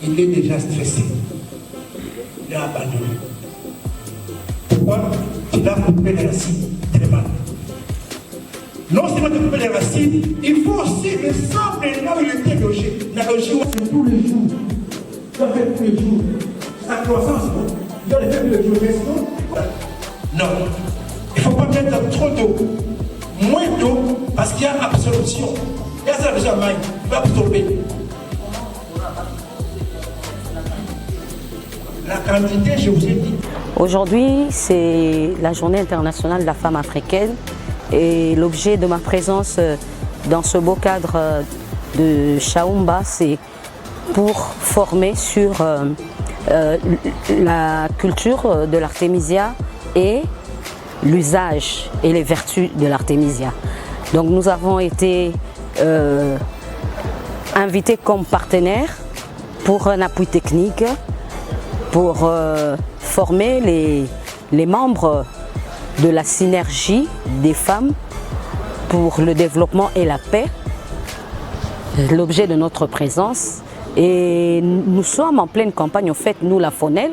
Il est déjà stressé. Il a abandonné. Pourquoi? Il a coupé les racines très mal. Non seulement de couper les racines, il faut aussi le sable là où il était logé. La logé, c'est tous les jours. Il doit faire tous les jours. Sa croissance, il doit le faire tous les jours. Non. Il ne faut pas mettre trop d'eau. Moins d'eau, parce qu'il y a absorption. Il y a ça déjà mal. Il va absorber. La quantité, je vous ai dit. Aujourd'hui, c'est la journée internationale de la femme africaine et l'objet de ma présence dans ce beau cadre de Chaumba, c'est pour former sur la culture de l'artémisia et l'usage et les vertus de l'artémisia. Donc nous avons été invités comme partenaires pour un appui technique, pour former les membres de la synergie des femmes pour le développement et la paix, l'objet de notre présence. Et nous sommes en pleine campagne, en fait, nous, la FONEL,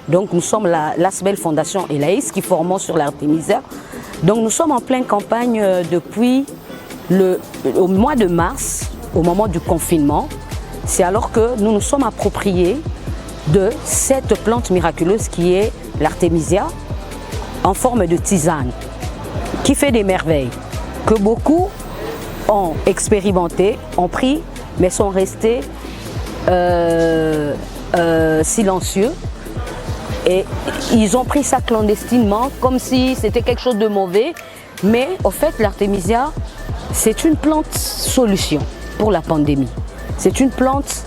donc nous sommes l'ASBEL Fondation Elaïs qui formons sur l'artémisia. Donc nous sommes en pleine campagne depuis au mois de mars, au moment du confinement. C'est alors que nous nous sommes appropriés de cette plante miraculeuse qui est l'artémisia en forme de tisane, qui fait des merveilles, que beaucoup ont expérimenté, ont pris, mais sont restés silencieux. Et ils ont pris ça clandestinement, comme si c'était quelque chose de mauvais. Mais au fait, l'artémisia, c'est une plante solution pour la pandémie. C'est une plante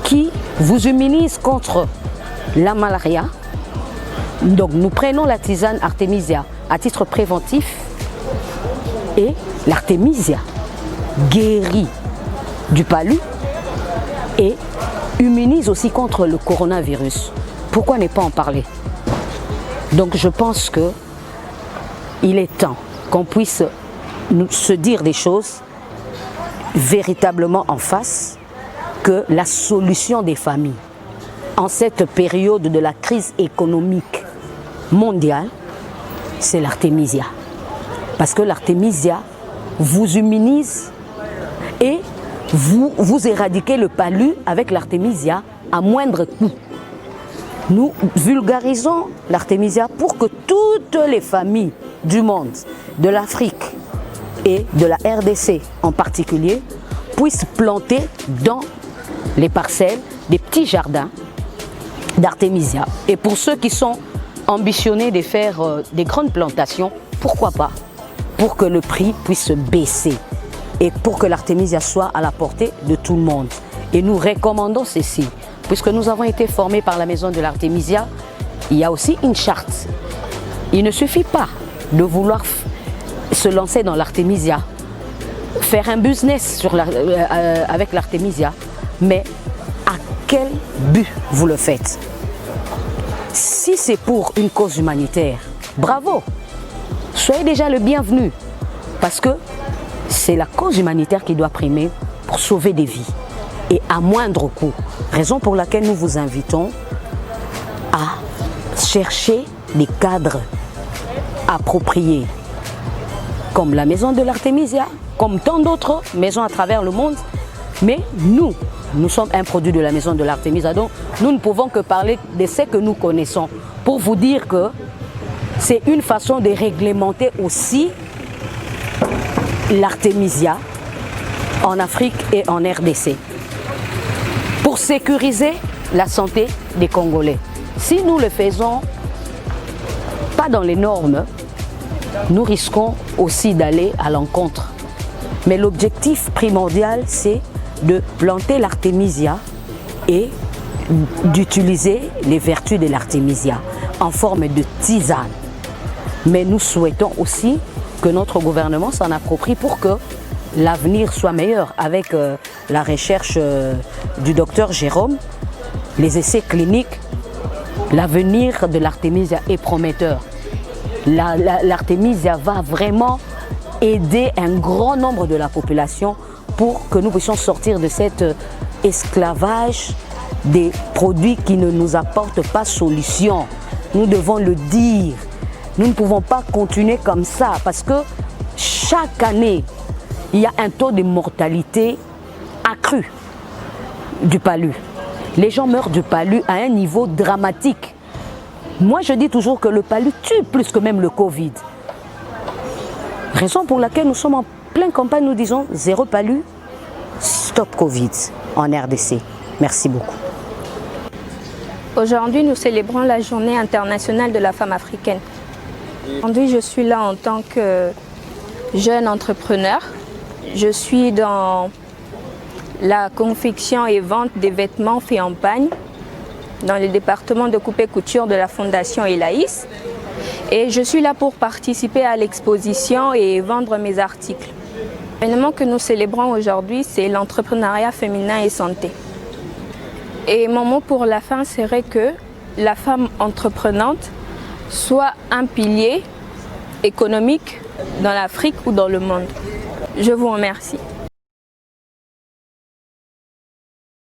qui vous immunise contre la malaria. Donc nous prenons la tisane artémisia à titre préventif et l'artémisia guérit du palu et immunise aussi contre le coronavirus. Pourquoi ne pas en parler? Donc je pense que il est temps qu'on puisse se dire des choses véritablement en face, que la solution des familles en cette période de la crise économique mondiale, c'est l'artémisia. Parce que l'artémisia vous immunise et vous éradiquez le palu avec l'artémisia à moindre coût. Nous vulgarisons l'artémisia pour que toutes les familles du monde, de l'Afrique et de la RDC en particulier, puissent planter dans les parcelles des petits jardins d'artémisia. Et pour ceux qui sont ambitionnés de faire des grandes plantations, pourquoi pas? Pour que le prix puisse baisser et pour que l'artémisia soit à la portée de tout le monde. Et nous recommandons ceci, puisque nous avons été formés par la maison de l'artémisia, il y a aussi une charte. Il ne suffit pas de vouloir se lancer dans l'artémisia, faire un business avec l'artémisia, mais à quel but vous le faites? Si c'est pour une cause humanitaire, bravo, soyez déjà le bienvenu, parce que c'est la cause humanitaire qui doit primer pour sauver des vies et à moindre coût. Raison pour laquelle nous vous invitons à chercher des cadres appropriés, comme la maison de l'artémisia, comme tant d'autres maisons à travers le monde. Mais nous sommes un produit de la maison de l'artémisia, donc nous ne pouvons que parler de ce que nous connaissons pour vous dire que c'est une façon de réglementer aussi l'artémisia en Afrique et en RDC pour sécuriser la santé des Congolais. Si nous le faisons pas dans les normes, nous risquons aussi d'aller à l'encontre. Mais l'objectif primordial, c'est de planter l'artémisia et d'utiliser les vertus de l'artémisia en forme de tisane. Mais nous souhaitons aussi que notre gouvernement s'en approprie pour que l'avenir soit meilleur avec la recherche du docteur Jérôme, les essais cliniques. L'avenir de l'artémisia est prometteur. l'Artemisia va vraiment aider un grand nombre de la population pour que nous puissions sortir de cet esclavage des produits qui ne nous apportent pas solution. Nous devons le dire. Nous ne pouvons pas continuer comme ça parce que chaque année, il y a un taux de mortalité accru du palu. Les gens meurent du palu à un niveau dramatique. Moi, je dis toujours que le palu tue plus que même le Covid. Raison pour laquelle nous sommes en pleine campagne, nous disons zéro palu, stop Covid en RDC. Merci beaucoup. Aujourd'hui, nous célébrons la Journée internationale de la femme africaine. Aujourd'hui, je suis là en tant que jeune entrepreneur. Je suis dans la confection et vente des vêtements faits en pagne dans le département de coupe et couture de la Fondation Elaïs. Et je suis là pour participer à l'exposition et vendre mes articles. L'événement que nous célébrons aujourd'hui, c'est l'entrepreneuriat féminin et santé. Et mon mot pour la fin serait que la femme entreprenante soit un pilier économique dans l'Afrique ou dans le monde. Je vous remercie.